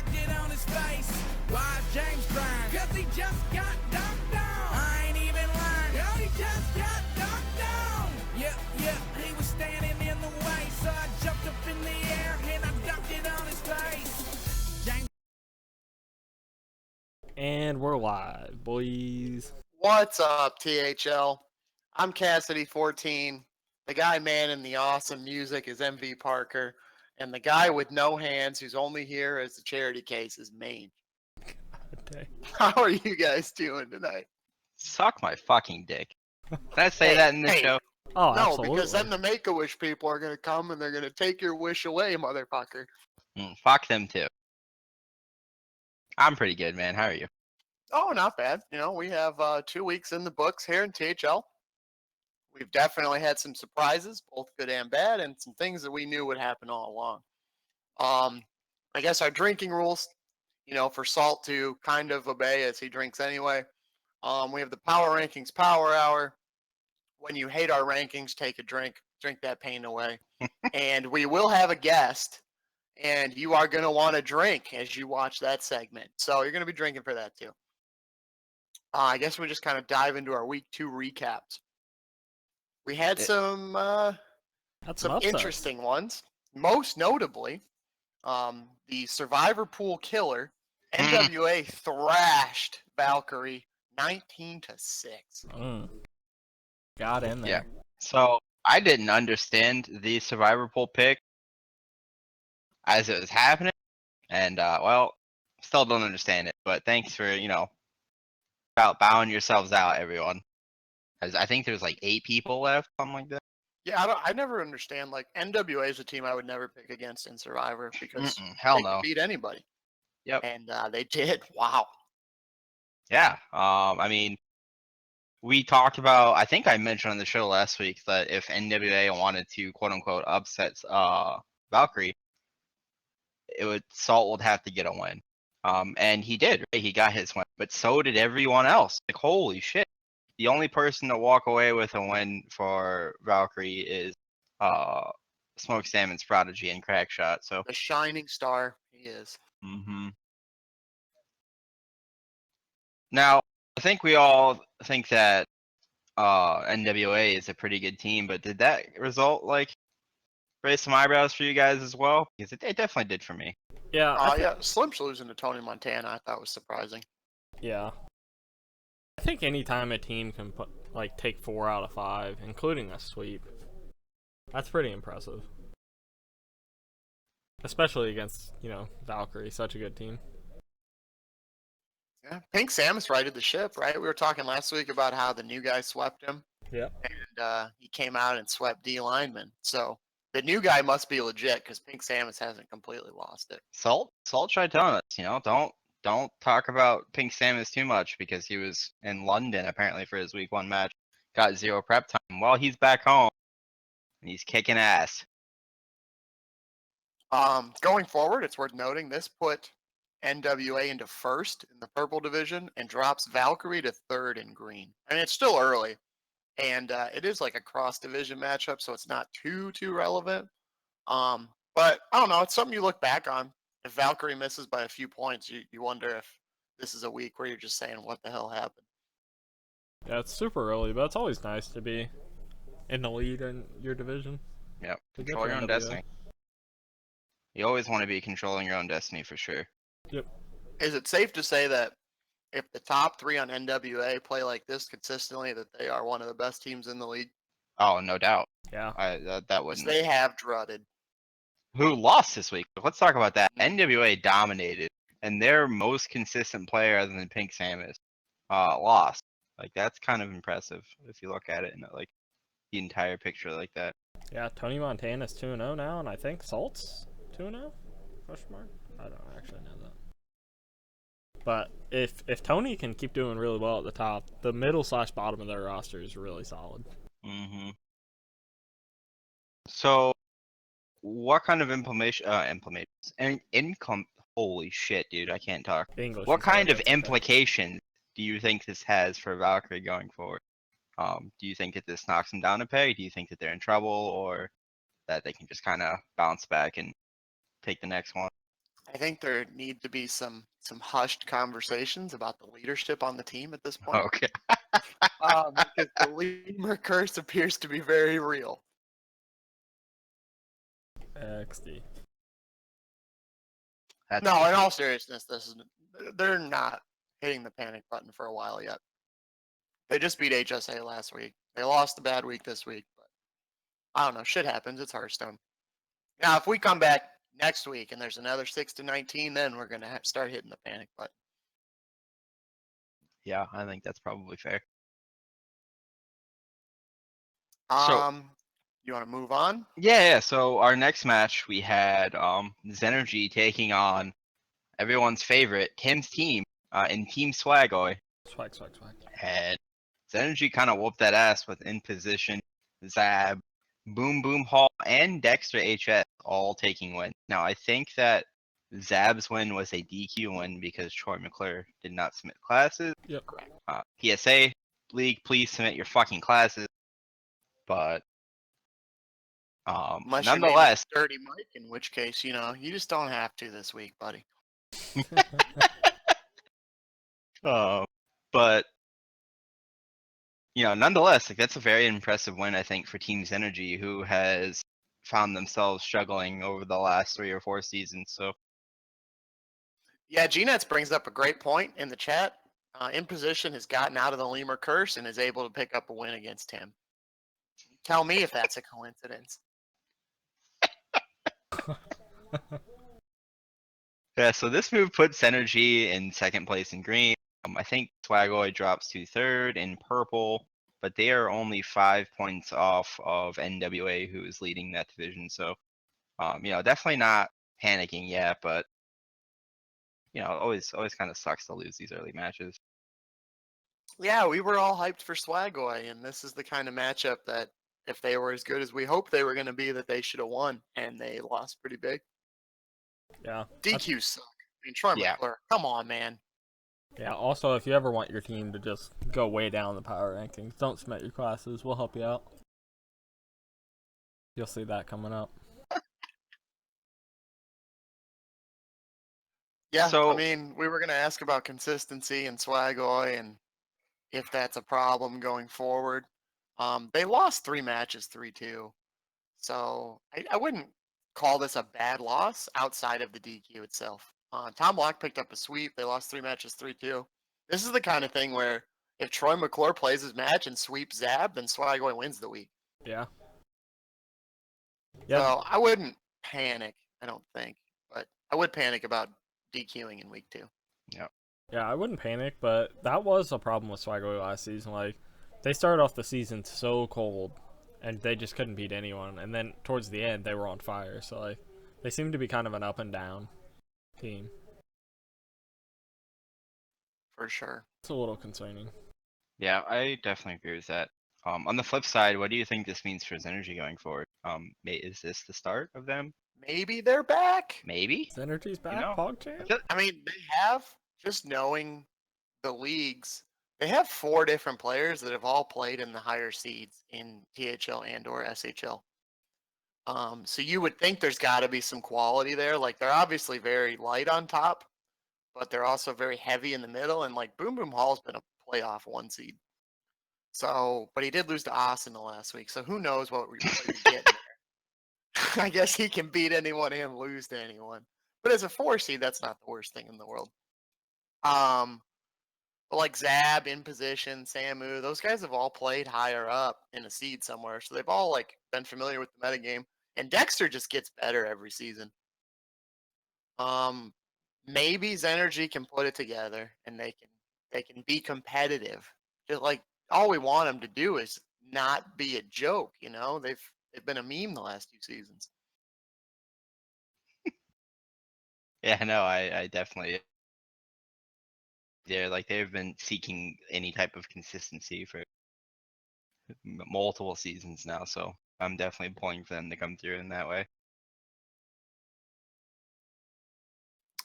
ducked it on his face. Why James crying? Cause he just got dunked down. I ain't even lying. Yo, he just got dunked down. Yep, he was standing in the way. So I jumped up in the air and I dunked it on his face. James. And we're live, boys. What's up, THL? I'm Cassidy14. The guy manning the awesome music is MV Parker. And the guy with no hands who's only here as the charity case is Maine. Okay. How are you guys doing tonight? Suck my fucking dick. Can I say that in this show? Oh, No, absolutely. because then the Make-A-Wish people are going to come and they're going to take your wish away, motherfucker. Fuck them too. I'm pretty good, man. How are you? Oh, not bad. You know, we have 2 weeks in the books here in THL. We've definitely had some surprises, both good and bad, and some things that we knew would happen all along. I guess our drinking rules, you know, for Salt to kind of obey as he drinks anyway. We have the Power Rankings Power Hour. When you hate our rankings, take a drink that pain away. And we will have a guest, and you are going to want to drink as you watch that segment. So you're going to be drinking for that too. I guess we just kind of dive into our week 2 recaps. We had some interesting ones. Most notably, the Survivor Pool killer, NWA thrashed Valkyrie 19-6. Got in there. Yeah. So I didn't understand the Survivor Pool pick as it was happening, and well, still don't understand it. But thanks for about bowing yourselves out, everyone. As I think there's like 8 people left, something like that. Yeah, I never understand. Like NWA is a team I would never pick against in Survivor because Hell they no. could beat anybody. Yep. And they did. Wow. Yeah. I mean, we talked about. I think I mentioned on the show last week that if NWA wanted to quote unquote upset Valkyrie, Salt would have to get a win. And he did. Right? He got his win, but so did everyone else. Like holy shit. The only person to walk away with a win for Valkyrie is Smoke Salmon's Prodigy and Crackshot. So the shining star he is. Now I think we all think that NWA is a pretty good team, but did that result raise some eyebrows for you guys as well? Because it definitely did for me. Yeah. Yeah. Slim's losing to Tony Montana, I thought was surprising. Yeah. I think anytime a team can take 4 out of 5, including a sweep, that's pretty impressive. Especially against, Valkyrie, such a good team. Yeah, Pink Samus righted the ship, right? We were talking last week about how the new guy swept him. Yep. And he came out and swept D lineman. So the new guy must be legit because Pink Samus hasn't completely lost it. Salt tried telling us, don't talk about Pink Samus too much because he was in London apparently for his week 1 match, got 0 prep time. Well, he's back home and he's kicking ass. Going forward, it's worth noting this put NWA into 1st in the purple division and drops Valkyrie to 3rd in green. I mean, it's still early, and it is like a cross division matchup, so it's not too relevant. But I don't know. It's something you look back on. If Valkyrie misses by a few points, you wonder if this is a week where you're just saying, "What the hell happened?" Yeah, it's super early, but it's always nice to be in the lead in your division. Yep. Control your own destiny. You always want to be controlling your own destiny for sure. Yep. Is it safe to say that if the top 3 on NWA play like this consistently, that they are one of the best teams in the league? Oh, no doubt. Yeah. That was. They have drutted. Who lost this week? Let's talk about that. NWA dominated, and their most consistent player, other than Pink Samus, lost. That's kind of impressive if you look at it in the entire picture like that. Yeah, Tony Montana's 2-0 now, and I think Salt's 2-0? Question mark? I don't actually know that. But if Tony can keep doing really well at the top, the middle/bottom of their roster is really solid. So, what kind of holy shit, dude, I can't talk. English. What kind of implications do you think this has for Valkyrie going forward? Do you think that this knocks them down a peg? Do you think that they're in trouble, or that they can just kind of bounce back and take the next one? I think there need to be some hushed conversations about the leadership on the team at this point, Okay. because the lemur curse appears to be very real. XD. That's No, in all seriousness, they're not hitting the panic button for a while yet. They just beat HSA last week. They lost a bad week this week, but I don't know. Shit happens. It's Hearthstone. Now, if we come back next week and there's another 6-19, then we're gonna start hitting the panic button. yeah, I think that's probably fair. So You want to move on? yeah. So our next match we had Zenergy taking on everyone's favorite Tim's team in Team Swagoy, Swag, swag, swag. and Zenergy kind of whooped that ass with In Position, Zab, Boom Boom Hall, and Dexter HS all taking win. Now I think that Zab's win was a DQ win because Troy McClure did not submit classes. Yep. PSA League, please submit your fucking classes. But Unless your name is nonetheless, Dirty Mike, in which case, you just don't have to this week, buddy. but nonetheless, like that's a very impressive win, I think, for Team's Energy, who has found themselves struggling over the last 3 or 4 seasons. So Yeah, Gnets brings up a great point in the chat. In Position has gotten out of the lemur curse and is able to pick up a win against him. Tell me if that's a coincidence. yeah, so this move puts Energy in second place in green. I think Swagoy drops to third in purple, but they are only 5 points off of NWA, who is leading that division. So, definitely not panicking yet, but always kind of sucks to lose these early matches. Yeah, we were all hyped for Swagoy, and this is the kind of matchup that if they were as good as we hoped they were going to be, that they should have won, and they lost pretty big. Yeah. DQs suck. I mean, Troy Yeah. McClure, come on, man. Yeah, also, if you ever want your team to just go way down the power rankings, don't submit your classes. We'll help you out. You'll see that coming up. Yeah, So- I mean, we were going to ask about consistency and Swagoy and if that's a problem going forward. They lost 3 matches 3-2. So I wouldn't call this a bad loss outside of the DQ itself. Tom Locke picked up a sweep. They lost 3 matches 3-2. This is the kind of thing where if Troy McClure plays his match and sweeps Zab, then Swagoy wins the week. Yeah. So I wouldn't panic, I don't think. But I would panic about DQing in week 2. Yeah, I wouldn't panic, but that was a problem with Swagger last season. Like, they started off the season so cold, and they just couldn't beat anyone. And then towards the end, they were on fire. So, like, they seem to be kind of an up and down team. For sure. It's a little concerning. Yeah, I definitely agree with that. On the flip side, what do you think this means for Zenergy going forward? Is this the start of them? Maybe they're back. Maybe. Synergy's back, know, PogChamp? I mean, they have, just knowing the leagues, they have 4 different players that have all played in the higher seeds in THL and or SHL. So you would think there's got to be some quality there. Like, they're obviously very light on top, but they're also very heavy in the middle. And like Boom Boom Hall's been a playoff 1 seed. So, but he did lose to Austin the last week. So who knows what we get there. I guess he can beat anyone and lose to anyone. But as a 4 seed, that's not the worst thing in the world. But like Zab, In Position, Samu, those guys have all played higher up in a seed somewhere. So they've all like been familiar with the metagame. And Dexter just gets better every season. Maybe Zenergy can put it together and they can be competitive. Just like all we want them to do is not be a joke, They've been a meme the last 2 seasons. Yeah, no, I definitely. They've been seeking any type of consistency for multiple seasons now, so I'm definitely pulling for them to come through in that way.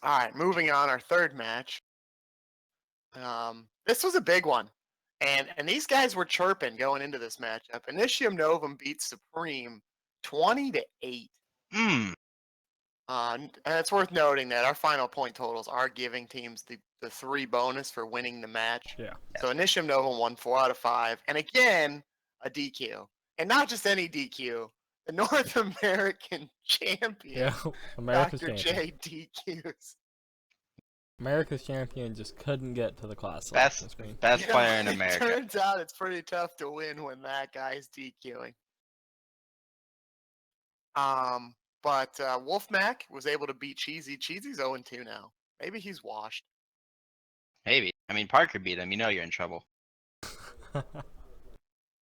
All right, moving on, our third match. This was a big one. And these guys were chirping going into this matchup. Initium Novum beat Supreme 20-8. And it's worth noting that our final point totals are giving teams the 3 bonus for winning the match. Yeah. So Initium Novum won 4 out of 5. And again, a DQ. And not just any DQ, the North American champion, Yeah. America's Dr. champion. J DQs. America's champion just couldn't get to the class Best selection screen. best You know, player in it America. turns out it's pretty tough to win when that guy's DQing. But Wolfmac was able to beat Cheesy. Cheesy's 0-2 now. Maybe he's washed. Maybe. I mean, Parker beat him. You know you're in trouble.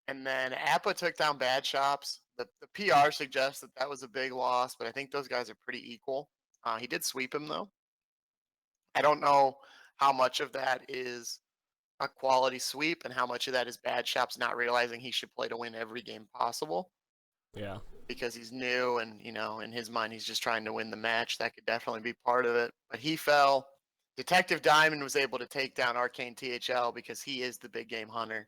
And then Appa took down Bad Shops. The PR suggests that that was a big loss, but I think those guys are pretty equal. He did sweep him, though. I don't know how much of that is a quality sweep and how much of that is Bad Shops not realizing he should play to win every game possible Yeah. because he's new and, you know, in his mind, he's just trying to win the match. That could definitely be part of it. But he fell. Detective Diamond was able to take down Arcane THL because he is the big game hunter.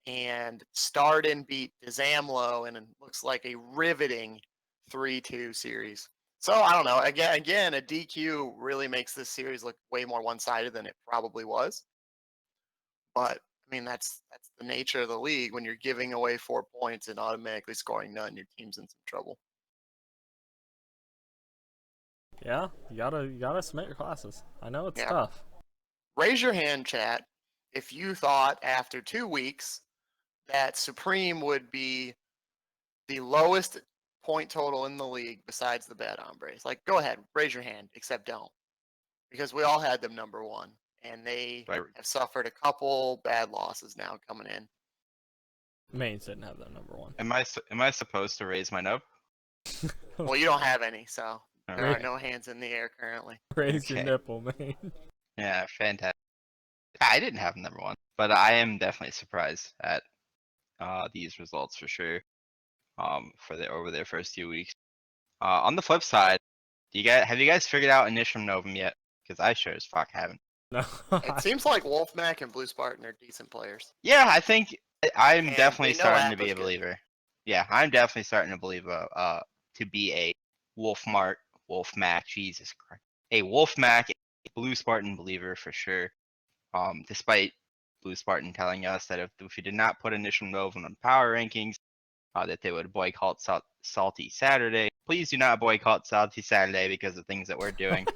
And Starden beat Zamlo and it looks like a riveting 3-2 series. So I don't know. Again, a DQ really makes this series look way more one-sided than it probably was. But I mean, that's the nature of the league. When you're giving away 4 points and automatically scoring none, your team's in some trouble. Yeah. You gotta submit your classes. I know it's Yeah. tough. Raise your hand, chat, if you thought after 2 weeks that Supreme would be the lowest point total in the league besides the Bad Hombres. Like, go ahead, raise your hand, except don't. Because we all had them number 1, and they Right. have suffered a couple bad losses now coming in. Mains didn't have that number 1. Am I supposed to raise my nub? Well, you don't have any, so there are Alright. no hands in the air currently. Raise your Okay. nipple, man. Yeah, fantastic. I didn't have number 1, but I am definitely surprised at these results for sure. Over their first 2 weeks. On the flip side, have you guys figured out Initium Novum yet? Because I sure as fuck haven't. No. It seems like Wolfmac and Blue Spartan are decent players. Yeah, I think I'm And definitely we know starting to Appa's be a good. believer. Yeah, I'm definitely starting to believe to be a Wolfmac, Jesus Christ. A Wolfmac, a Blue Spartan believer for sure. Despite Blue Spartan telling us that if we did not put Initium Novum on power rankings, that they would boycott Salty Saturday. Please do not boycott Salty Saturday because of things that we're doing.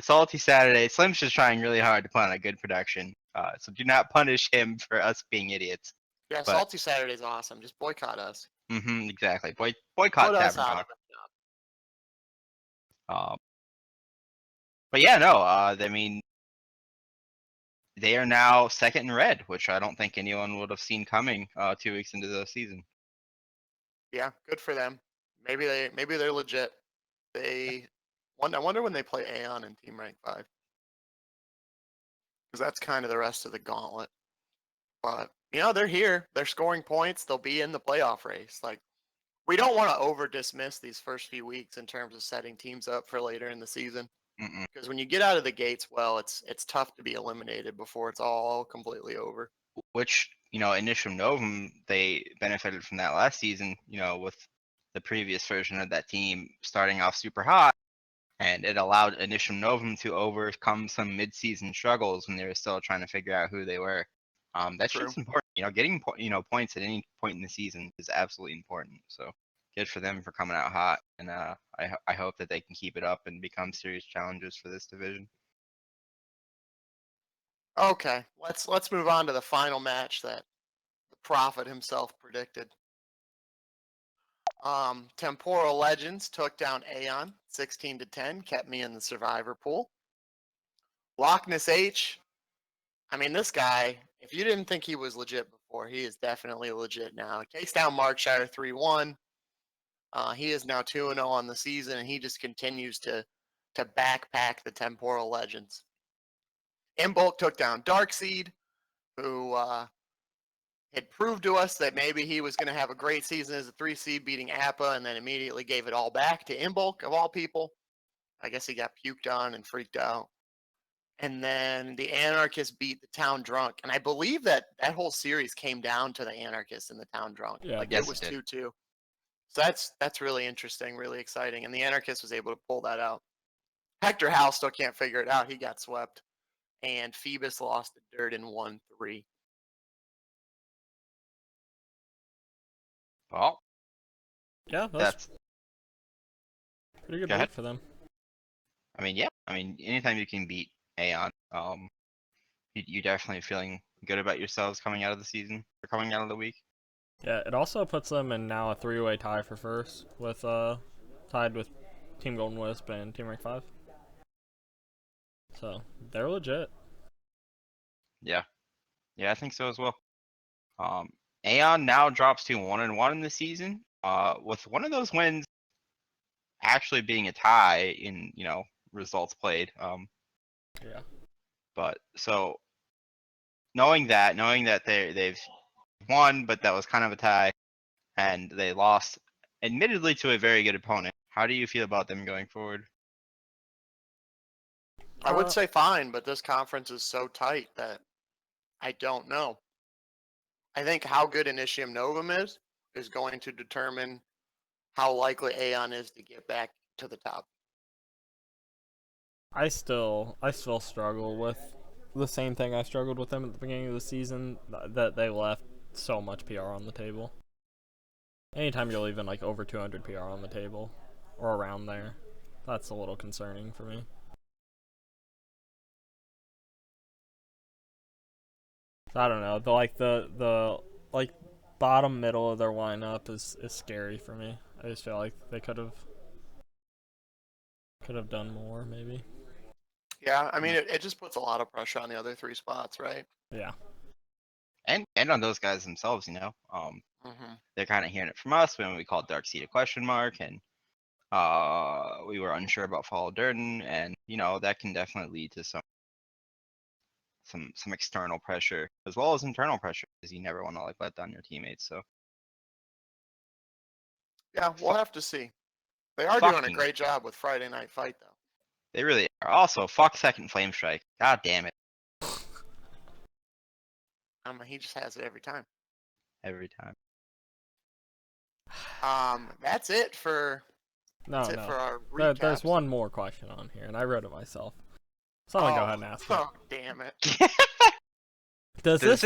Salty Saturday. Slim's just trying really hard to put on a good production. So do not punish him for us being idiots. Yeah, But- Salty Saturday's awesome. Just boycott us. Exactly. Boycott Put us Tavern out Talk. of the job. But yeah, no. I mean, they are now second in red, which I don't think anyone would have seen coming 2 weeks into the season. Yeah, good for them. Maybe they're legit. I wonder when they play Aeon in Team Rank 5. Because that's kind of the rest of the gauntlet. But, you know, they're here. They're scoring points. They'll be in the playoff race. Like, we don't want to over dismiss these first few weeks in terms of setting teams up for later in the season. Mm-mm. Because when you get out of the gates, well, it's tough to be eliminated before it's all completely over. Which, Initium Novum, they benefited from that last season, with the previous version of that team starting off super hot. And it allowed Initium Novum to overcome some mid-season struggles when they were still trying to figure out who they were. That's True. just important. Getting points at any point in the season is absolutely important. So good for them for coming out hot, and I hope that they can keep it up and become serious challengers for this division. Okay, let's move on to the final match that the Prophet himself predicted. Temporal Legends took down Aeon 16-10, kept me in the survivor pool. Loch Ness H, I mean, this guy, if you didn't think he was legit before, he is definitely legit now. He takes down Markshire 3-1. He is now 2-0 on the season, and he just continues to backpack the Temporal Legends. Imbolc took down Darkseed, who had proved to us that maybe he was going to have a great season as a 3 seed, beating Appa, and then immediately gave it all back to Imbolc, of all people. I guess he got puked on and freaked out. And then the Anarchist beat the Town Drunk. And I believe that whole series came down to the Anarchist and the Town Drunk. Yeah, Like, yes, it was it did. 2-2. So that's really interesting, really exciting. And the Anarchist was able to pull that out. Hector House still can't figure it out. He got swept. And Phoebus lost to Dirt in 1-3. Well, Yeah, that's that's pretty good go ahead. week for them. I mean, yeah. I mean, anytime you can beat Aeon, you're definitely feeling good about yourselves coming out of the season or coming out of the week. Yeah, it also puts them in now a 3-way tie for first, with tied with Team Golden Wisp and Team Rank 5. So they're legit. Yeah, I think so as well. Aeon now drops to 1-1 in the season. With one of those wins actually being a tie in results played. Yeah. But so knowing that they've won, but that was kind of a tie, and they lost, admittedly to a very good opponent. How do you feel about them going forward? I would say fine, but this conference is so tight that I don't know. I think how good Initium Novum is going to determine how likely Aeon is to get back to the top. I still struggle with the same thing I struggled with them at the beginning of the season, that they left so much PR on the table. Anytime you're leaving like over 200 PR on the table or around there, that's a little concerning for me. So I don't know. The bottom middle of their lineup is scary for me. I just feel like they could have done more maybe. Yeah, I mean, it just puts a lot of pressure on the other three spots, right? Yeah. And on those guys themselves, Mm-hmm. they're kind of hearing it from us when we called Dark Seed a question mark, and we were unsure about Follow Durden, and that can definitely lead to some external pressure as well as internal pressure, because you never want to let down your teammates. So Yeah, we'll have to see. They are doing a great job with Friday Night Fight, though. They really are. Also, fuck Second Flame Strike. God damn it. I mean, he just has it every time. Every time. That's it for our recaps. There's one more question on here, and I wrote it myself. So I'm gonna go ahead and ask it. Oh, damn it. Does this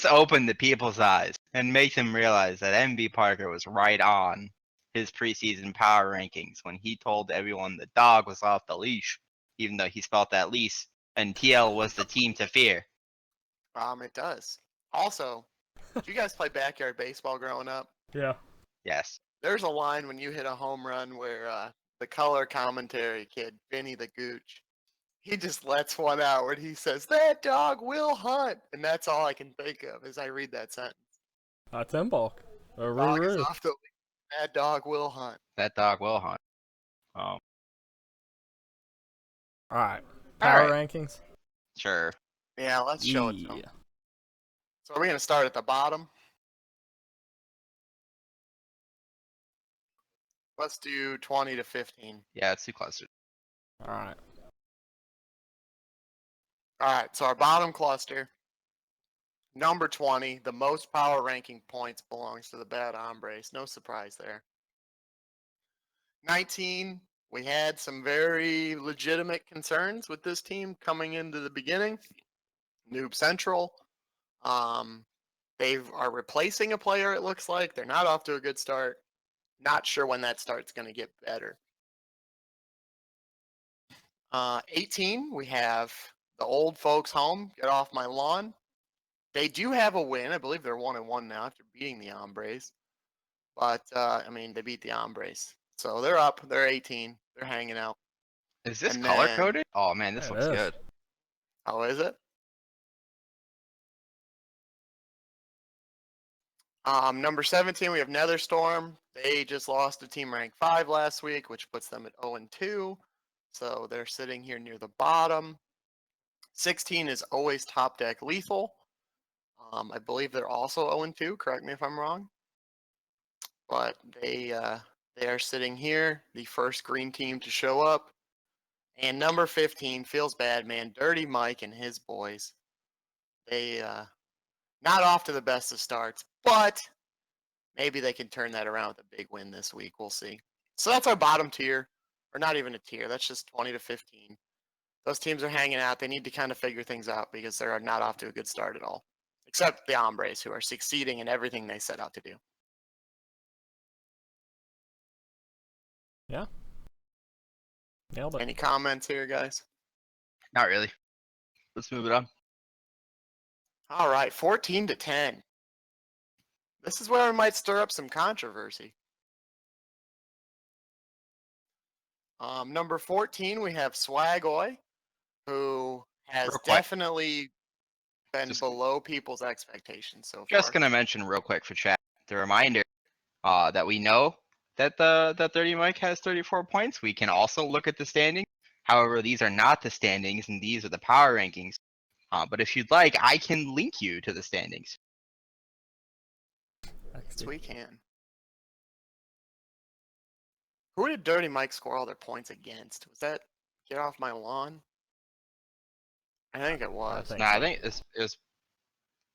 open the people's eyes and make them realize that MB Parker was right on his preseason power rankings when he told everyone the dog was off the leash, even though he spelt that leash, and TL was the team to fear? It does. Also, did you guys play backyard baseball growing up? Yeah. Yes. There's a line when you hit a home run where the color commentary kid, Vinny the Gooch, he just lets one out where he says, "That dog will hunt." And that's all I can think of as I read that sentence. That's Mbulk. Dog is off the leash. That dog will hunt. That dog will hunt. Alright. Power rankings? Sure. Yeah, let's show it to him. So are we going to start at the bottom? Let's do 20 to 15. Yeah, it's too clustered. Alright. Alright, so our bottom cluster, number 20, the most power ranking points belongs to the Bad Hombres. No surprise there. 19, we had some very legitimate concerns with this team coming into the beginning. Noob Central. They are replacing a player, it looks like. They're not off to a good start. Not sure when that start's going to get better. 18, we have the old folks home. Get off my lawn. They do have a win. I believe they're 1-1 now after beating the Hombres. But, I mean, they beat the Hombres. So they're up. They're 18. They're hanging out. Is this color coded? Oh, man, this looks good. How is it? Number 17, we have Netherstorm. They just lost to Team Rank 5 last week, which puts them at 0-2. So they're sitting here near the bottom. 16 is always Top Deck Lethal. I believe they're also 0-2. Correct me if I'm wrong. But they are sitting here, the first green team to show up. And number 15, feels bad, man. Dirty Mike and his boys. They not off to the best of starts, but maybe they can turn that around with a big win this week. We'll see. So that's our bottom tier, or not even a tier. That's just 20 to 15. Those teams are hanging out. They need to kind of figure things out because they're not off to a good start at all, except the Hombres, who are succeeding in everything they set out to do. Yeah. Nailed it. Any comments here, guys? Not really. Let's move it on. All right, 14 to 10. This is where we might stir up some controversy. Number 14, we have Swagoy, who has Real quick. definitely been Just- below people's expectations so far. Just gonna mention real quick for chat the reminder that we know that the 30 Mike has 34 points. We can also look at the standings. However, these are not the standings, and these are the power rankings. But if you'd like, I can link you to the standings. Yes, we can. Who did Dirty Mike score all their points against? Was that Get Off My Lawn? I think it was. think No, I so. think it was.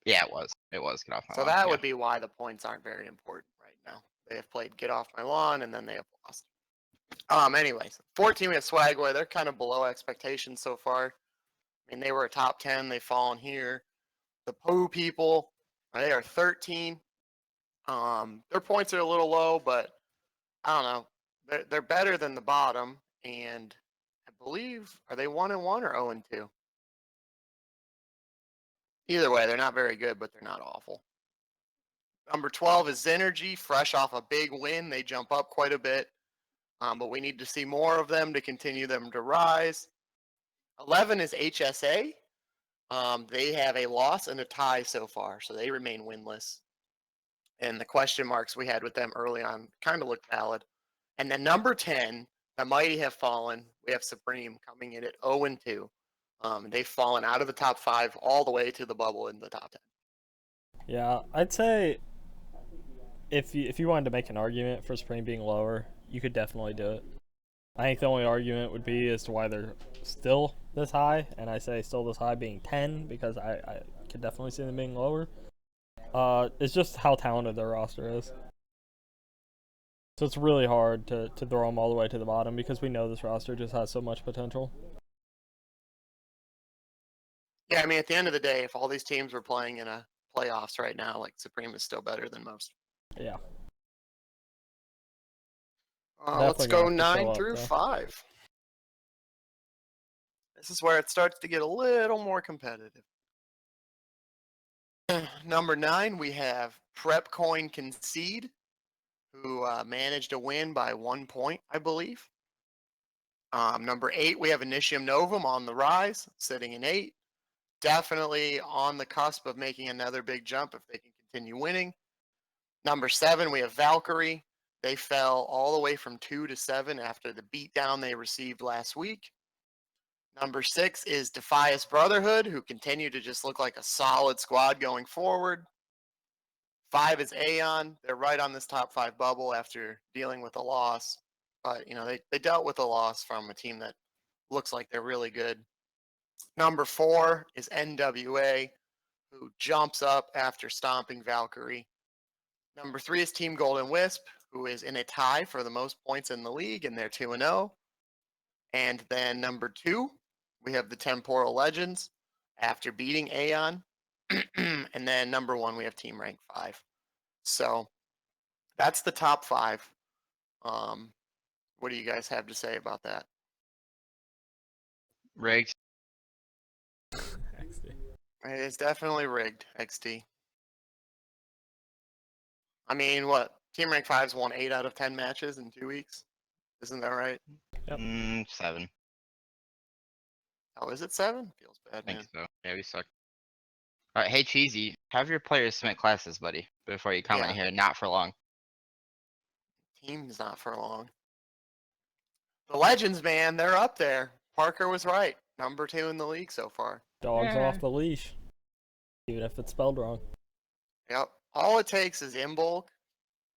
Yeah, it was. It was Get Off My So Lawn. that Yeah. would be why the points aren't very important right now. They have played Get Off My Lawn and then they have lost. Anyways, 14 we have Swagway. They're kind of below expectations so far. I mean, they were a top 10. They've fallen here. The Pooh people, they are 13. Their points are a little low, but I don't know. They're better than the bottom, and I believe are they 1-1 or 0-2? Either way, they're not very good, but they're not awful. Number 12 is Zenergy, fresh off a big win. They jump up quite a bit, but we need to see more of them to continue them to rise. 11 is HSA. They have a loss and a tie so far, so they remain winless. And the question marks we had with them early on kind of looked valid. And then number 10, the Mighty have fallen. We have Supreme coming in at 0-2. They've fallen out of the top 5 all the way to the bubble in the top 10. Yeah, I'd say if you wanted to make an argument for Supreme being lower, you could definitely do it. I think the only argument would be as to why they're still this high, and I say still this high being 10 because I could definitely see them being lower. It's just how talented their roster is. So it's really hard to throw them all the way to the bottom because we know this roster just has so much potential. Yeah, I mean, at the end of the day, if all these teams were playing in a playoffs right now, like Supreme is still better than most. Yeah. Let's Definitely go gonna have to show 9 up, through though. 5. This is where it starts to get a little more competitive. Number 9, we have PrepCoin Concede, who managed to win by 1 point, I believe. Number 8, we have Initium Novum on the rise, sitting in 8. Definitely on the cusp of making another big jump if they can continue winning. Number 7, we have Valkyrie. They fell all the way from 2 to 7 after the beatdown they received last week. Number 6 is Defias Brotherhood, who continue to just look like a solid squad going forward. 5 is Aeon. They're right on this top 5 bubble after dealing with a loss. But, you know, they dealt with a loss from a team that looks like they're really good. Number 4 is NWA, who jumps up after stomping Valkyrie. Number 3 is Team Golden Wisp, who is in a tie for the most points in the league, and they're 2-0. And then number 2, we have the Temporal Legends after beating Aeon. And then number 1, we have Team Rank 5. So that's the top 5. What do you guys have to say about that? Rigged. XD. It's definitely rigged, XD. I mean, what? Team Rank 5's won 8 out of 10 matches in 2 weeks. Isn't that right? Yep. 7. Oh, is it 7? Feels I bad, think man. so. Yeah, we suck. All right, hey Cheesy, have your players submit classes, buddy, before you comment Yeah. here. Not for long. Team's not for long. The Legends, man, they're up there. Parker was right. Number 2 in the league so far. Dogs off the leash, even if it's spelled wrong. Yep. All it takes is Imbolc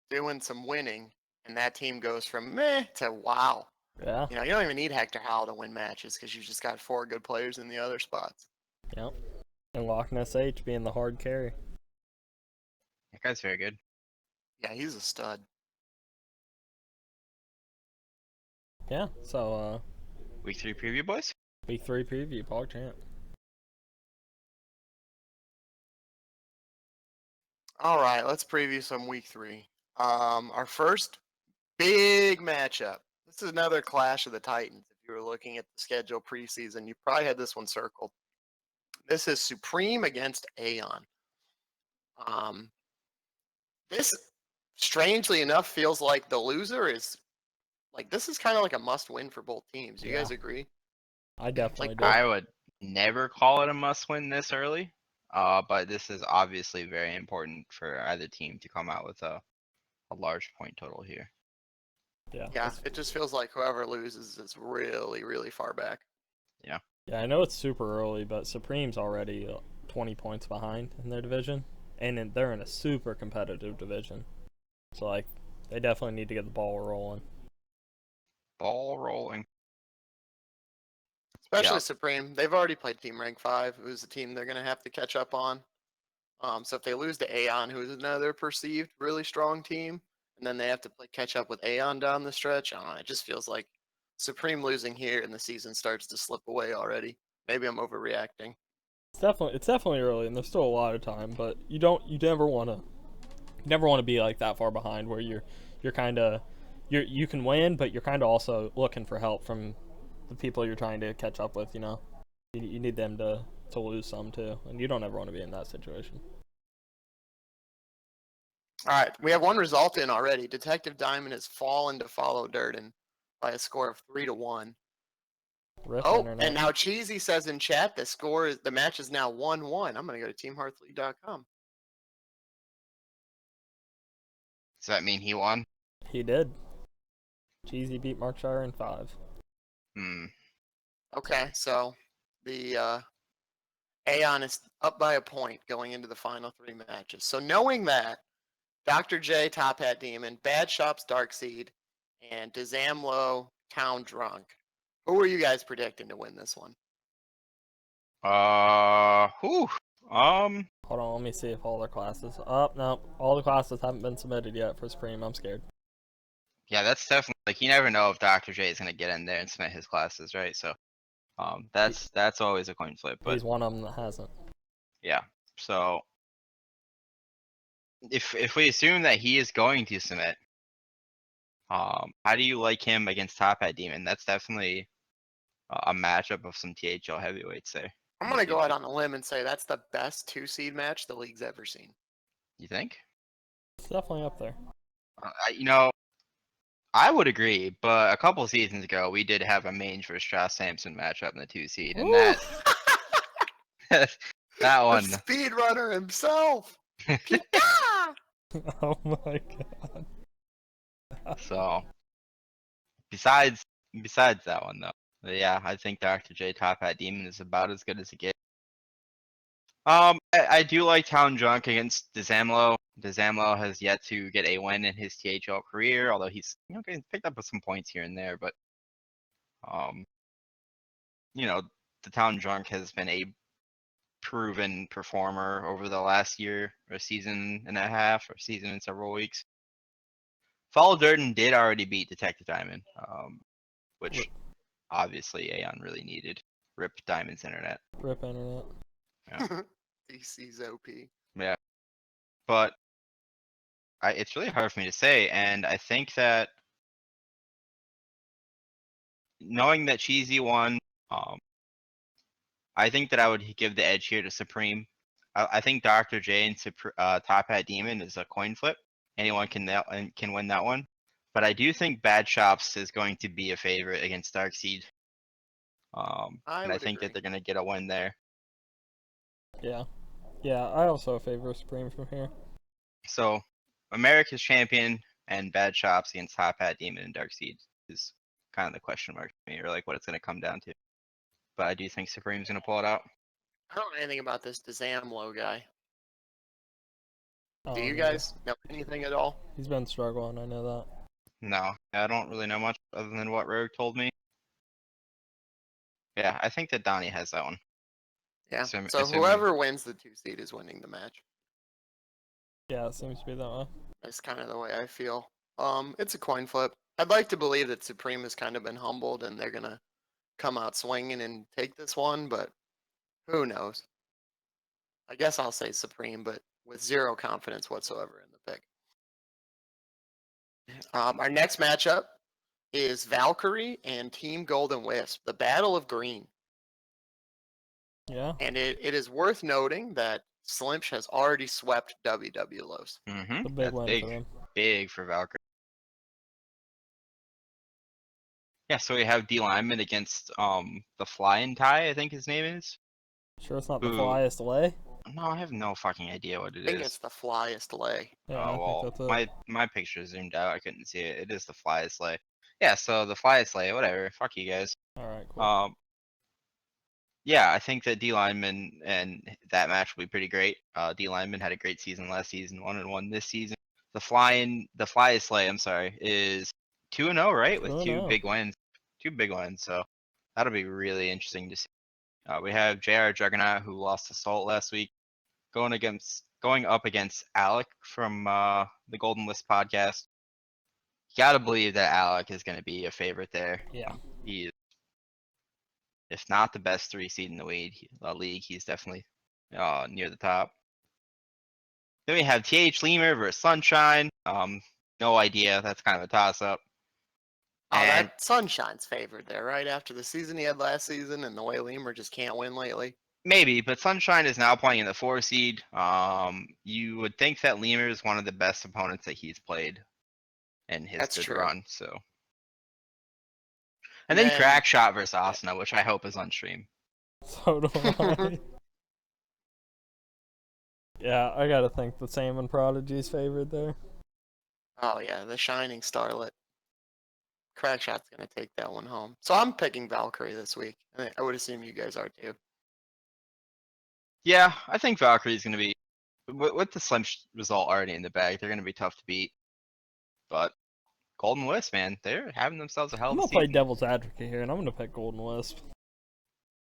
doing some winning, and that team goes from meh to wow. Yeah. You know, you don't even need Hector Howell to win matches because you've just got 4 good players in the other spots. Yep. And Loch Ness H being the hard carry. That guy's very good. Yeah, he's a stud. Yeah. So Week 3 preview, boys. week 3 preview, Pog Champ. All right, let's preview some week 3. Our first big matchup. This is another Clash of the Titans. If you were looking at the schedule preseason, you probably had this one circled. This is Supreme against Aeon. This, strangely enough, feels like the loser is like this is kind of like a must-win for both teams. You guys Yeah. agree? I definitely Like, do. I would never call it a must-win this early. But this is obviously very important for either team to come out with a large point total here. Yeah. Yeah, it just feels like whoever loses is really, really far back. Yeah, I know it's super early, but Supreme's already 20 points behind in their division, and they're in a super competitive division. So like, they definitely need to get the ball rolling. Ball rolling. Especially Yeah. Supreme. They've already played Team Rank 5, who's a team they're going to have to catch up on. So if they lose to Aeon, who is another perceived really strong team, and then they have to play catch up with Aeon down the stretch, I don't know, it just feels like Supreme losing here and the season starts to slip away already. Maybe I'm overreacting. It's definitely early, and there's still a lot of time. But you never want to be like that far behind where you're kind of you can win, but you're kind of also looking for help from the people you're trying to catch up with. You need them to lose some too, and you don't ever want to be in that situation. All right, we have one result in already. Detective Diamond has fallen to follow Durden by a score of 3-1. Rip Oh, internet. and now Cheesy says in chat the match is now 1-1. I'm gonna go to teamhearthleague.com. Does that mean he won? He did. Cheesy beat Markshire in 5. Okay, so the Aeon is up by a point going into the final 3 matches. So knowing that, Dr. J, Top Hat Demon, Bad Shops, Darkseed, and Dezamlo, Town Drunk. Who are you guys predicting to win this one? Whew. Hold on, let me see if all their classes. Oh, no, all the classes haven't been submitted yet for Supreme. I'm scared. Yeah, that's definitely like you never know if Dr. J is gonna get in there and submit his classes, right? So, that's always a coin flip. But He's one of them that hasn't. yeah, so if we assume that he is going to submit, how do you like him against Top Hat Demon? That's definitely a matchup of some THL heavyweights there. I'm going to go out on a limb and say that's the best 2-seed match the league's ever seen. You think? It's definitely up there. You know, I would agree, but a couple seasons ago we did have a Mange versus Josh Sampson matchup in the 2-seed, and that that one. The speedrunner himself. Pika! Oh my god. So besides that one though, yeah, I think Dr. J Top Hat Demon is about as good as it gets. I do like Town Drunk against Dezamlo. Dezamlo has yet to get a win in his THL career, although he's getting picked up with some points here and there. But the Town Drunk has been a proven performer over the last year or season and a half or season and several weeks. Fall Durden did already beat Detective Diamond, which obviously Aeon really needed. Rip Diamond's internet. Rip internet. Yeah. DC's OP. Yeah. But it's really hard for me to say, and I think that knowing that Cheesy won, I think that I would give the edge here to Supreme. I think Dr. J and Top Hat Demon is a coin flip. Anyone can win that one. But I do think Bad Shops is going to be a favorite against Darkseed. And I think that they're going to get a win there. Yeah. Yeah, I also favor Supreme from here. So, America's champion and Bad Shops against Top Hat Demon and Darkseed is kind of the question mark for me, or like what it's going to come down to. But I do think Supreme's going to pull it out. I don't know anything about this Dezamlo guy. Do you Yeah. guys know anything at all? He's been struggling, I know that. No, I don't really know much other than what Rogue told me. Yeah, I think that Donnie has that one. Yeah. Assuming- So whoever wins the 2-seed is winning the match. Yeah, it seems to be that way. That's kind of the way I feel. It's a coin flip. I'd like to believe that Supreme has kind of been humbled and they're gonna come out swinging and take this one, but who knows? I guess I'll say Supreme, but with zero confidence whatsoever in the pick. Our next matchup is Valkyrie and Team Golden Wisp, the Battle of Green. Yeah. And it is worth noting that Slimsh has already swept WW Lows. Mm-hmm. A big That's win big. for them. Big for Valkyrie. Yeah, so we have D Lyman against the Flying Tie, I think his name is. Sure, it's not the Who- flyest lay. No, I have no fucking idea what it I think is. it's the flyest lay. Yeah, Oh I think well, that's it. my picture zoomed out. I couldn't see it. It is the Flyest Slay. Yeah, so the Flyest Slay, whatever. Fuck you guys. All right, cool. Yeah, I think that D Lineman and that match will be pretty great. D Lineman had a great season last season, 1-1 this season. The Flyest Slay, I'm sorry, is 2-0, right? With 2 2-0. big wins. 2 big wins, so that'll be really interesting to see. We have JR Juggernaut who lost to Salt last week, going up against Alec from the Golden List podcast. You gotta believe that Alec is gonna be a favorite there. Yeah. He is, if not the best 3 seed in the league, he's definitely near the top. Then we have Lemur versus Sunshine. No idea. That's kind of a toss up. Oh, And that Sunshine's favored there, right? After the season he had last season and the way Lemur just can't win lately. maybe, but Sunshine is now playing in the 4 seed. You would think that Lemur is one of the best opponents that he's played in his That's good true. run. So, And and then then- Crackshot versus Asuna, which I hope is on stream. So do I. Yeah, I gotta think the Salmon Prodigy's favored there. Oh yeah, the Shining Starlet. Crackshot's gonna take that one home. So I'm picking Valkyrie this week. And I would assume you guys are too. Yeah, I think Valkyrie is going to be, with the Slim result already in the bag, they're going to be tough to beat. But Golden Wisp, man, they're having themselves a hell I'm of a gonna play season. devil's advocate here, and I'm gonna pick Golden Wisp.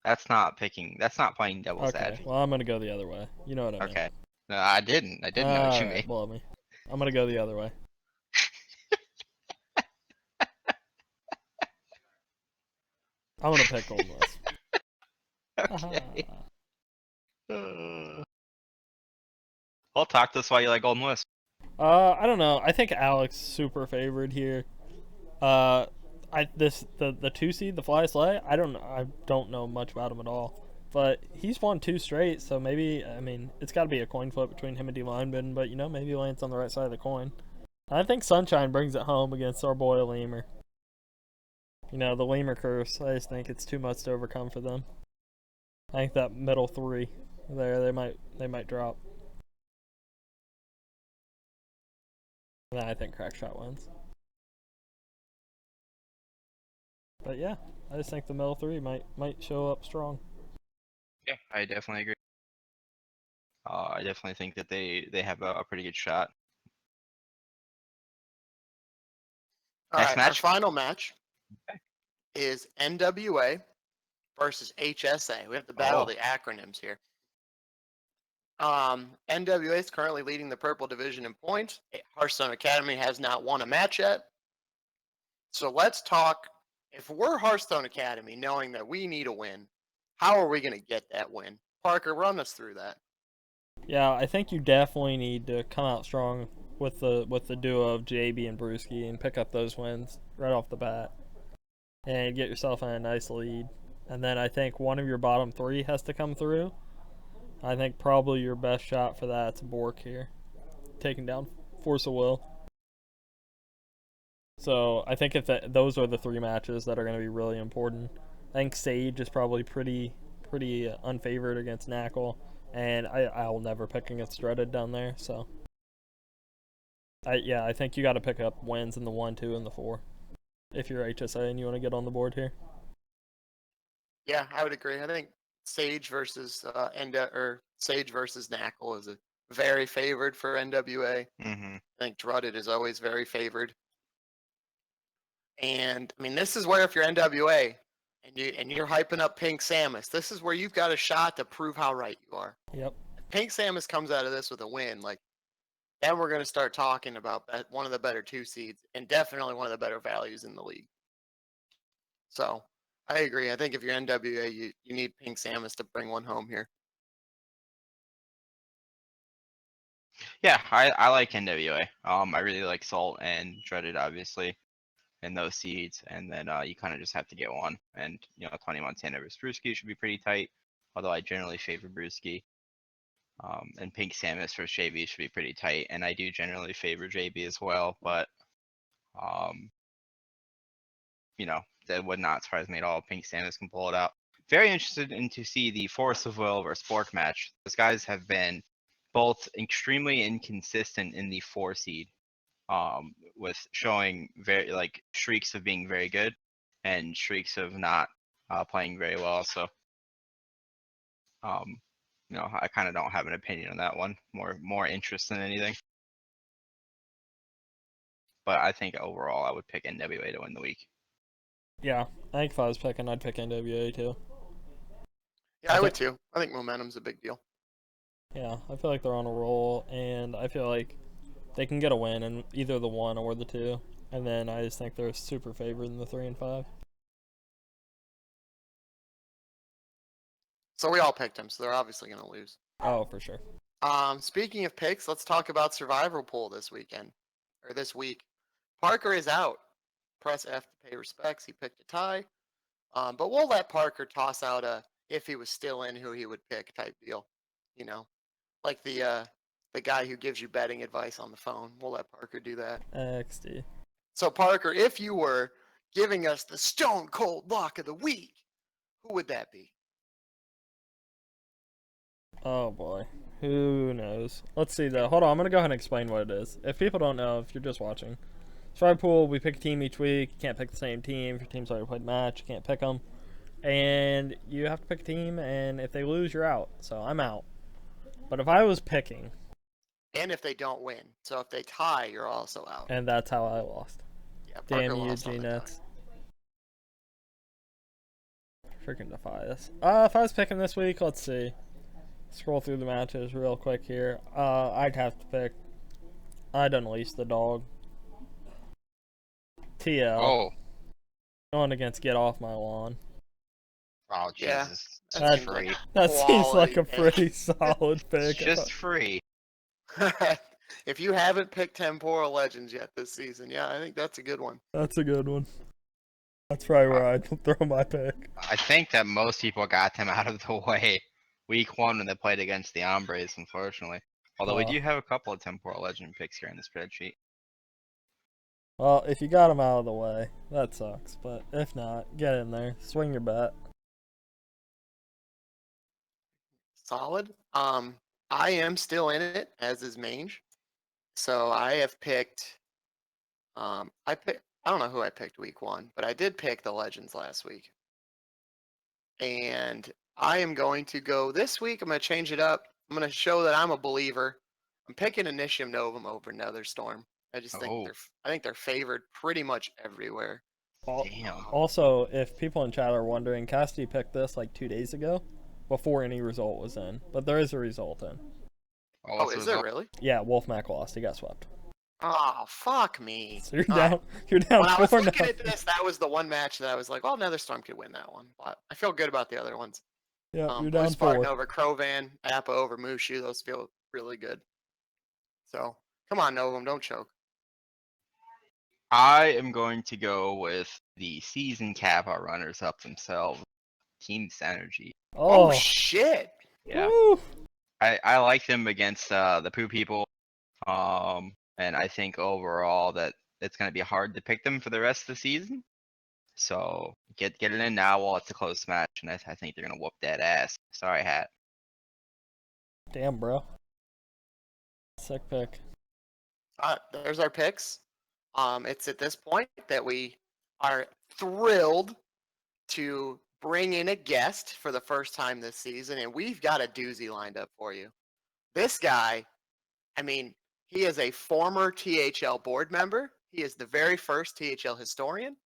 That's not playing devil's Okay, advocate. well I'm gonna go the other way. You know what I mean? Okay. No, I didn't know what you Alright, mean. blow me. I'm gonna go the other way. I'm gonna pick Golden Wisp. Okay. Well, talk to us why you like Golden Wisp. I don't know. I think Alex super favored here. The 2 seed, the Fly Slay. I don't know much about him at all, but he's won 2 straight. So maybe it's got to be a coin flip between him and D Lineman. But maybe he lands on the right side of the coin. I think Sunshine brings it home against our boy Lemur. The Lemur curse. I just think it's too much to overcome for them. I think that middle 3 there, they might drop. And then I think Crackshot wins. But yeah, I just think the middle 3 might show up strong. Yeah, I definitely agree. I definitely think that they have a pretty good shot. All Next right, match? our final match Okay. is NWA versus HSA. We have the battle of Oh. the acronyms here. NWA is currently leading the purple division in points. Hearthstone Academy has not won a match yet. So let's talk. If we're Hearthstone Academy, knowing that we need a win, how are we going to get that win? Parker, run us through that. Yeah, I think you definitely need to come out strong with the duo of JB and Brewski and pick up those wins right off the bat and get yourself in a nice lead. And then I think one of your bottom 3 has to come through. I think probably your best shot for that's Bork here, taking down Force of Will. So I think those are the 3 matches that are going to be really important. I think Sage is probably pretty unfavored against Knackle, and I'll never pick against Dreaded down there. So I think you got to pick up wins in the 1, 2, and the 4 if you're HSA and you want to get on the board here. Yeah, I would agree. I think Sage versus Sage versus Knackle is a very favored for NWA. Mm-hmm. I think Drudded is always very favored. And this is where if you're NWA and you're hyping up Pink Samus, this is where you've got a shot to prove how right you are. Yep. If Pink Samus comes out of this with a win, then we're going to start talking about one of the better 2 seeds and definitely one of the better values in the league. So I agree. I think if you're NWA, you need Pink Samus to bring one home here. Yeah, I like NWA. I really like Salt and Dreaded, obviously, in those seeds, and then you kind of just have to get one. And 20 Montana versus Brewski should be pretty tight, although I generally favor Brewski. And Pink Samus versus JB should be pretty tight, and I do generally favor JB as well, but um, that would not surprise me at all. Pink Samus can pull it out. Very interested in to see the Force of Will versus Spork match. Those guys have been both extremely inconsistent in the 4 seed, with showing very streaks of being very good and streaks of not playing very well. So, I kind of don't have an opinion on that one. More interest than anything. But I think overall, I would pick NWA to win the week. Yeah, I think if I was picking, I'd pick NWA too. Yeah, I would too. I think momentum's a big deal. Yeah, I feel like they're on a roll, and I feel like they can get a win in either the 1 or the 2. And then I just think they're super favored in the 3 and 5. So we all picked them, so they're obviously going to lose. Oh, for sure. Speaking of picks, let's talk about Survivor Pool this weekend, or this week. Parker is out. Press F to pay respects. He picked a tie. But we'll let Parker toss out a if he was still in who he would pick type deal. Like the guy who gives you betting advice on the phone. We'll let Parker do that. XD. So Parker, if you were giving us the stone cold lock of the week, who would that be? Oh boy. Who knows? Let's see though. Hold on, I'm gonna go ahead and explain what it is. If people don't know, if you're just watching, Survivor Pool, we pick a team each week. You can't pick the same team. If your team's already played a match, you can't pick them. And you have to pick a team, and if they lose, you're out. So I'm out. But if I was picking, And if they don't win. So if they tie, you're also out. and that's how I lost. Yeah, Parker Damn you, lost on the tie. G-Nuts. Freaking defy this. If I was picking this week, let's see. Scroll through the matches real quick here. I'd have to pick. I'd unleash the dog. TL. Oh, Going against Get Off My Lawn. oh Yeah, Jesus, that that's seems like free. That seems like a Quality pretty solid It's pick. just free. If you haven't picked Temporal Legends yet this season, yeah, I think that's a good one. That's a good one. That's probably where I'd throw my pick. I think that most people got them out of the way week 1 when they played against the Hombres, unfortunately. Although we Well. do have a couple of Temporal Legend picks here in the spreadsheet. Well, if you got them out of the way, that sucks. But if not, get in there. Swing your bat. Solid. I am still in it, as is Mange. So I have picked. I don't know who I picked week 1, but I did pick the Legends last week. And I am going to go this week. I'm going to change it up. I'm going to show that I'm a believer. I'm picking Initium Novum over Nether Storm. I just think Oh. they're favored pretty much everywhere. Damn. Also, if people in chat are wondering, Cassidy picked this like 2 days ago before any result was in. But there is a result in. Oh, is there really? Yeah, Wolfmac lost. He got swept. Oh, fuck me. So you're All down. right. You're down When I was 4-0. looking at this, that was the one match that I was like, well, Netherstorm could win that one. But I feel good about the other ones. Yeah, you're Blue down Spartan 4. over Crovan, Appa over Mushu. Those feel really good. So, come on, Novum, don't choke. I am going to go with the season Kappa runners up themselves, Team Synergy. Oh, shit. Yeah, Woo. I like them against the Poo People, and I think overall that it's going to be hard to pick them for the rest of the season. So get it in now while it's a close match, and I think they're going to whoop that ass. Sorry, Hat. Damn, bro. Sick pick. There's our picks. It's at this point that we are thrilled to bring in a guest for the first time this season, and we've got a doozy lined up for you. This guy, I mean, he is a former THL board member. He is the very first THL historian.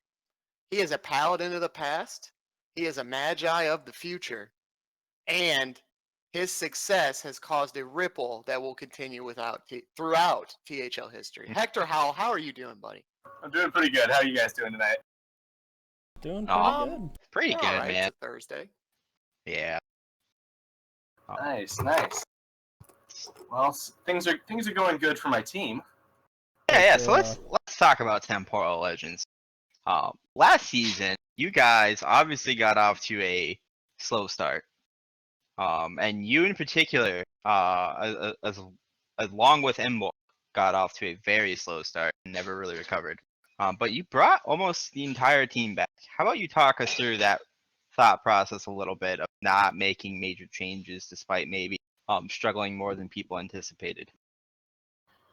He is a paladin of the past. He is a magi of the future. And his success has caused a ripple that will continue throughout THL history. Hector, how are you doing, buddy? I'm doing pretty good. How are you guys doing tonight? Doing pretty good. Pretty We're good, all right. man. It's a Thursday. Yeah. Nice. Well, things are going good for my team. Yeah. So let's talk about Temporal Legends. Last season, you guys obviously got off to a slow start. And you in particular, along with Imbo, got off to a very slow start and never really recovered. But you brought almost the entire team back. How about you talk us through that thought process a little bit of not making major changes despite maybe struggling more than people anticipated?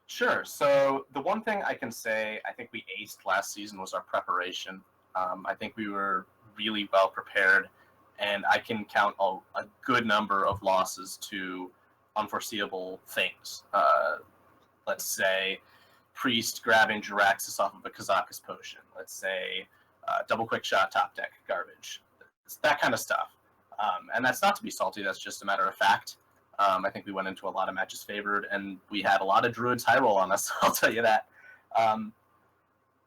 Sure. So the one thing I can say I think we aced last season was our preparation. I think we were really well prepared, and I can count a good number of losses to unforeseeable things. Let's say Priest grabbing Jiraxis off of a Kazakus potion. Let's say double quick shot top deck garbage. It's that kind of stuff. And that's not to be salty. That's just a matter of fact. I think we went into a lot of matches favored, and we had a lot of Druids high roll on us. I'll tell you that.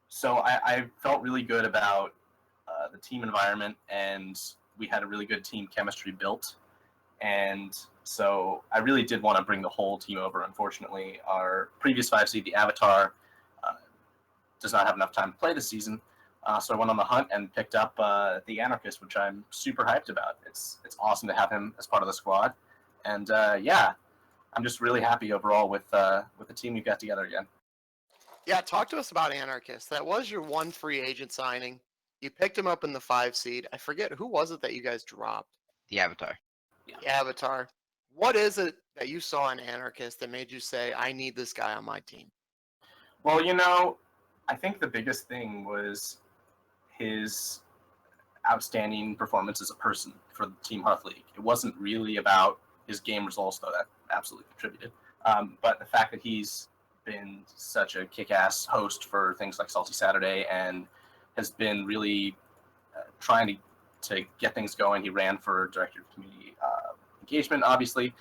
So I felt really good about the team environment, and we had a really good team chemistry built. And so I really did want to bring the whole team over. Unfortunately, our previous 5 seed, the Avatar, does not have enough time to play this season. So I went on the hunt and picked up the Anarchist, which I'm super hyped about. It's awesome to have him as part of the squad. And yeah, I'm just really happy overall with the team we got together again. Yeah, talk to us about Anarchist. That was your one free agent signing. You picked him up in the 5 seed. I forget, who was it that you guys dropped? The Avatar. The Avatar. What is it that you saw in Anarchist that made you say, I need this guy on my team? Well, I think the biggest thing was his outstanding performance as a person for the Team Hearth League. It wasn't really about his game results, though that absolutely contributed. But the fact that he's been such a kick-ass host for things like Salty Saturday and has been really trying to get things going. He ran for Director of Community Engagement, obviously.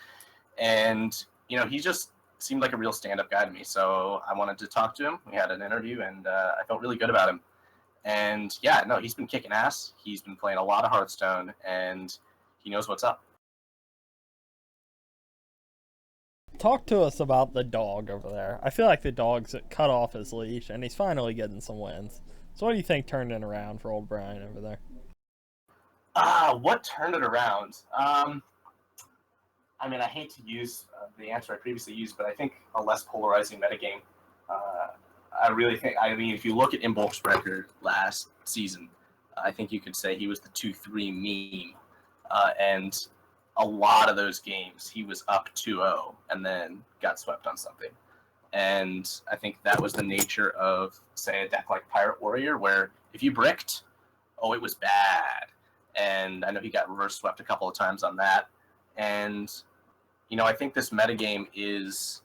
And, he just seemed like a real stand-up guy to me. So I wanted to talk to him. We had an interview, and I felt really good about him. And, yeah, no, he's been kicking ass. He's been playing a lot of Hearthstone, and he knows what's up. Talk to us about the dog over there. I feel like the dog's cut off his leash, and he's finally getting some wins. So what do you think turned it around for old Brian over there? What turned it around? I mean, I hate to use the answer I previously used, but I think a less polarizing metagame. I really think, if you look at Imbolc's record last season, I think you could say he was the 2-3 meme. And a lot of those games, he was up 2-0 and then got swept on something. And I think that was the nature of, say, a deck like Pirate Warrior, where if you bricked, it was bad. And I know he got reverse swept a couple of times on that. And, I think this metagame is...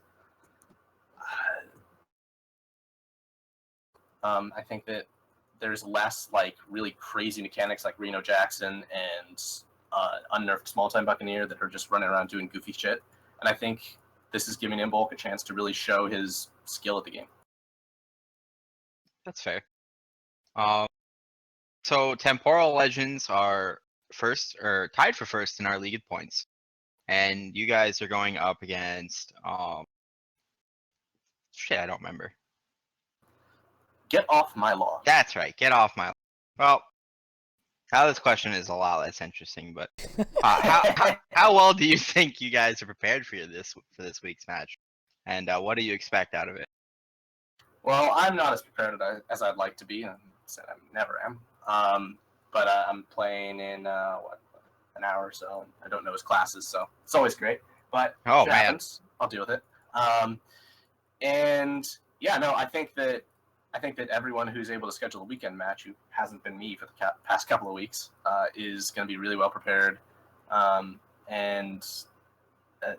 I think that there's less, really crazy mechanics like Reno Jackson and unnerfed small-time Buccaneer that are just running around doing goofy shit. And I think this is giving Imbolc a chance to really show his skill at the game. That's fair. So Temporal Legends are first or tied for first in our league at points, and you guys are going up against shit. I don't remember. Get off my lawn. That's right. Get off my. Well, how this question is a lot less interesting, but how well do you think you guys are prepared for this week's match, and what do you expect out of it? Well, I'm not as prepared as I'd like to be. I said I never am. But I'm playing in an hour or so. I don't know his classes, so it's always great. But if it happens, I'll deal with it. And yeah, no, I think that everyone who's able to schedule a weekend match, who hasn't been me for the past couple of weeks, is going to be really well prepared. And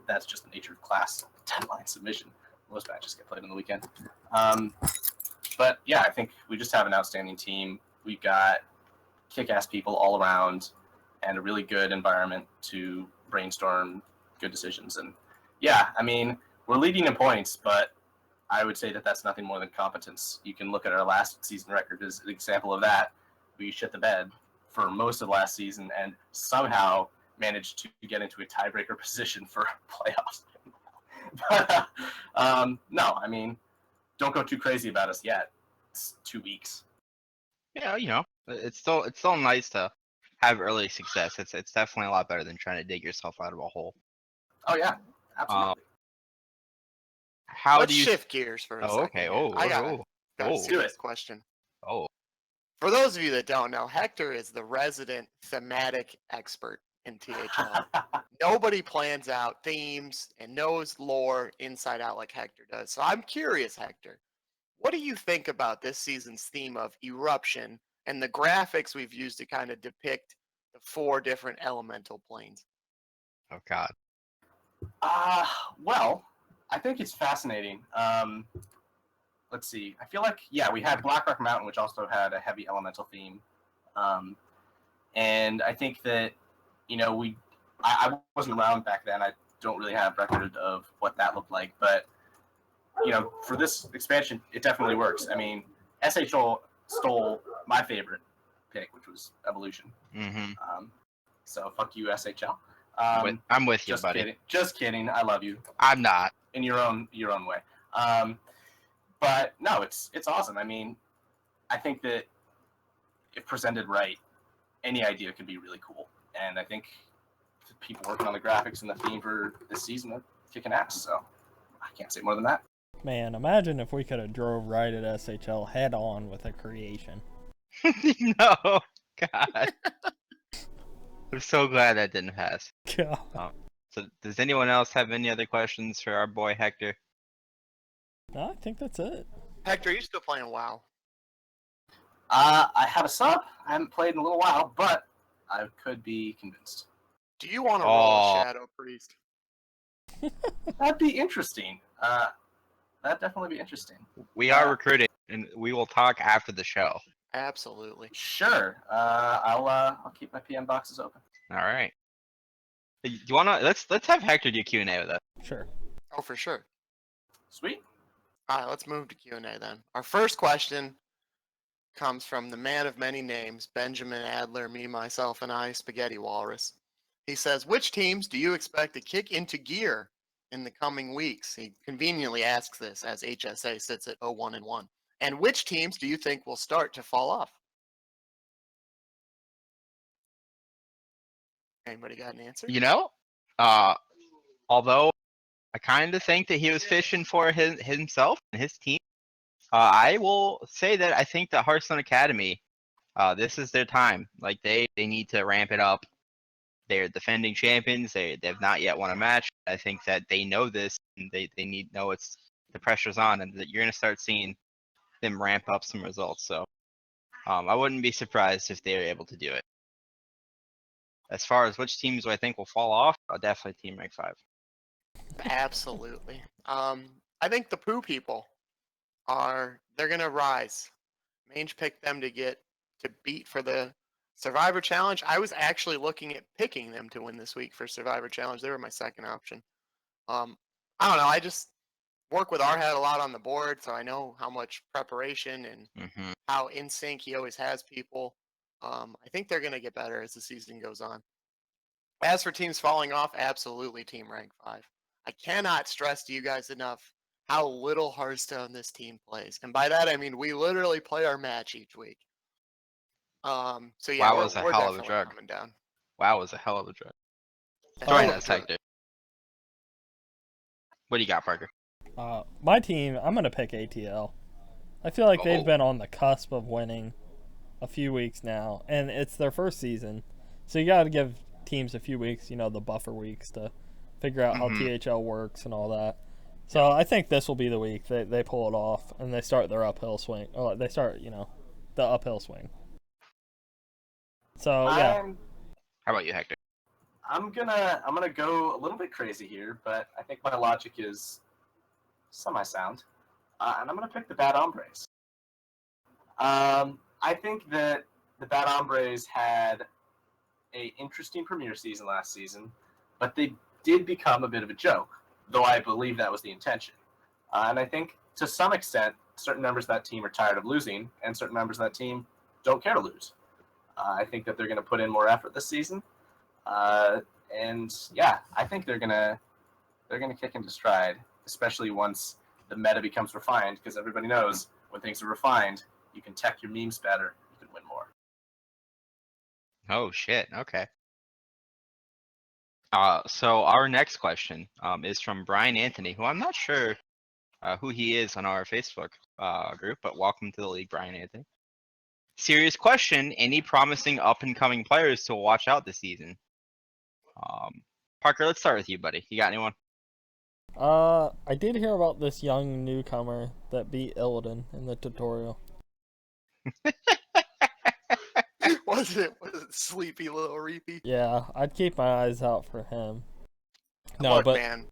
that's just the nature of class 10-line submission. Most matches get played on the weekend. But yeah, I think we just have an outstanding team. We've got kick-ass people all around and a really good environment to brainstorm good decisions. And yeah, I mean, we're leading in points, but I would say that that's nothing more than competence. You can look at our last season record as an example of that. We shit the bed for most of last season and somehow managed to get into a tiebreaker position for playoffs. But, no, I mean, don't go too crazy about us yet. It's 2 weeks. Yeah, it's still nice to have early success. It's definitely a lot better than trying to dig yourself out of a hole. Oh yeah, absolutely. How Let's do you? shift gears for a Oh, second. okay. here. Oh, I got oh, a oh, serious question. oh. For those of you that don't know, Hector is the resident thematic expert in THL. Nobody plans out themes and knows lore inside out like Hector does. So I'm curious, Hector, what do you think about this season's theme of eruption and the graphics we've used to kind of depict the 4 different elemental planes? Oh God. Well, I think it's fascinating. Let's see. I feel like, yeah, we had Blackrock Mountain, which also had a heavy elemental theme. And I think that, I wasn't around back then. I don't really have record of what that looked like. But, for this expansion, it definitely works. I mean, SHL stole my favorite pick, which was Evolution. Mm-hmm. So fuck you, SHL. I'm with you, just buddy. kidding. Just kidding. I love you. I'm not. In your own way. But no, it's awesome. I mean, I think that if presented right, any idea could be really cool. And I think the people working on the graphics and the theme for this season are kicking ass. So I can't say more than that. Man, imagine if we could have drove right at SHL head on with a creation. No, God. I'm so glad that didn't pass. God. So, does anyone else have any other questions for our boy Hector? No, I think that's it. Hector, are you still playing WoW? I have a sub. I haven't played in a little while, but I could be convinced. Do you want to roll a Shadow Priest? That'd be interesting. That'd definitely be interesting. We are recruiting, and we will talk after the show. Absolutely. Sure. I'll keep my PM boxes open. All right. Do you wanna let's have Hector do Q&A with us? Sure. Oh, for sure. Sweet. All right, let's move to Q&A then. Our first question comes from the man of many names, Benjamin Adler, me, myself, and I, Spaghetti Walrus. He says, which teams do you expect to kick into gear in the coming weeks? He conveniently asks this as HSA sits at 0-1-1. And which teams do you think will start to fall off? Anybody got an answer? Although I kind of think that he was fishing for himself and his team, I will say that I think that Hearthstone Academy, this is their time. Like they need to ramp it up. They're defending champions. They've not yet won a match. I think that they know this, and they need to know it's the pressure's on, and that you're gonna start seeing them ramp up some results. So I wouldn't be surprised if they were able to do it. As far as which teams I think will fall off, I'll definitely team rank 5. Absolutely. I think the Poo people they're gonna rise. Mange picked them to beat for the Survivor Challenge. I was actually looking at picking them to win this week for Survivor Challenge. They were my second option. I don't know. I just work with Arhead a lot on the board, so I know how much preparation and how in sync he always has people. I think they're gonna get better as the season goes on. As for teams falling off, absolutely team rank 5. I cannot stress to you guys enough how little Hearthstone this team plays. And by that, I mean we literally play our match each week. So yeah, WoW was a we're hell of a definitely drug. coming down. WoW was a hell of a drug. A Join hell of us, a drug. Hector. What do you got, Parker? My team, I'm going to pick ATL. I feel like they've been on the cusp of winning a few weeks now, and it's their first season. So you got to give teams a few weeks, the buffer weeks to figure out how THL works and all that. So I think this will be the week they pull it off and they start their uphill swing. Or they start, the uphill swing. So yeah. How about you, Hector? I'm gonna go a little bit crazy here, but I think my logic is semi-sound, and I'm gonna pick the Bad Hombres. I think that the Bad Hombres had a interesting premiere season last season, but they did become a bit of a joke, though I believe that was the intention. And I think to some extent, certain members of that team are tired of losing, and certain members of that team don't care to lose. I think that they're going to put in more effort this season, and yeah, I think they're gonna kick into stride, especially once the meta becomes refined, because everybody knows when things are refined, you can tech your memes better, you can win more. Oh shit. Okay. So our next question is from Brian Anthony, who I'm not sure who he is on our Facebook group, but welcome to the league, Brian Anthony. Serious question: any promising up-and-coming players to watch out this season? Parker, let's start with you, buddy. You got anyone? I did hear about this young newcomer that beat Illidan in the tutorial. Was it sleepy little Reapy? Yeah, I'd keep my eyes out for him. No, Look, but man,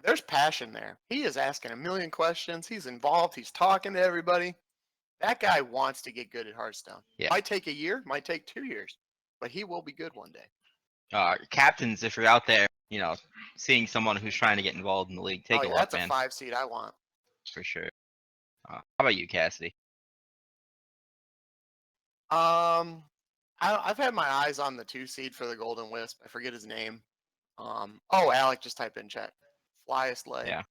there's passion there. He is asking a million questions. He's involved. He's talking to everybody. That guy wants to get good at Hearthstone. Yeah. Might take a year, might take 2 years, but he will be good one day. Captains, if you're out there, seeing someone who's trying to get involved in the league, take a look, that's man. a 5 seed I want. For sure. How about you, Cassidy? I've had my eyes on the 2 seed for the Golden Wisp. I forget his name. Alec just typed in chat. Flyest Lay. Yeah.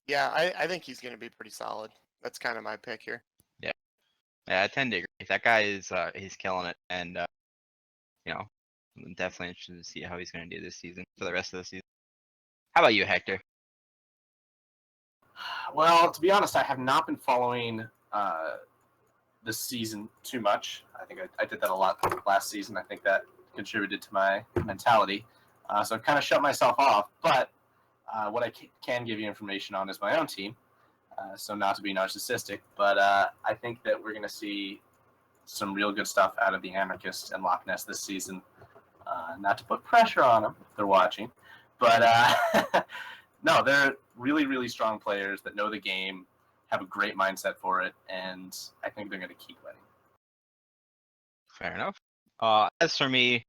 Yeah, I think he's going to be pretty solid. That's kind of my pick here. Yeah, I tend to agree. That guy is he's killing it, and I'm definitely interested to see how he's going to do this season for the rest of the season. How about you, Hector? Well, to be honest, I have not been following this season too much. I think I did that a lot last season. I think that contributed to my mentality. So I've kind of shut myself off. But what I can give you information on is my own team. So not to be narcissistic, but I think that we're going to see some real good stuff out of the Anarchists and Loch Ness this season. Not to put pressure on them if they're watching, but no, they're really, really strong players that know the game, have a great mindset for it, and I think they're going to keep winning. Fair enough. As for me,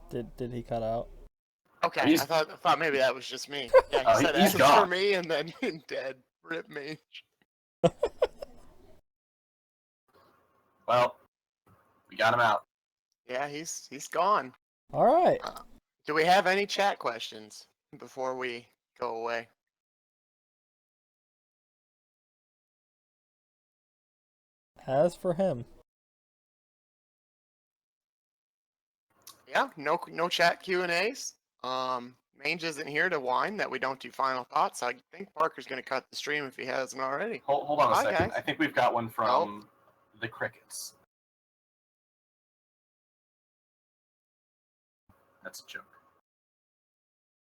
did he cut out? Okay, I thought maybe that was just me. Yeah, he said he's as gone. for me, and then dead. Rip me. Well, we got him out. Yeah, he's gone. All right. Do we have any chat questions before we go away? As for him. Yeah, no chat Q&As. Mange isn't here to whine that we don't do final thoughts. I think Parker's going to cut the stream if he hasn't already. Hold on a Bye, second. guys. I think we've got one from the Crickets. That's a joke.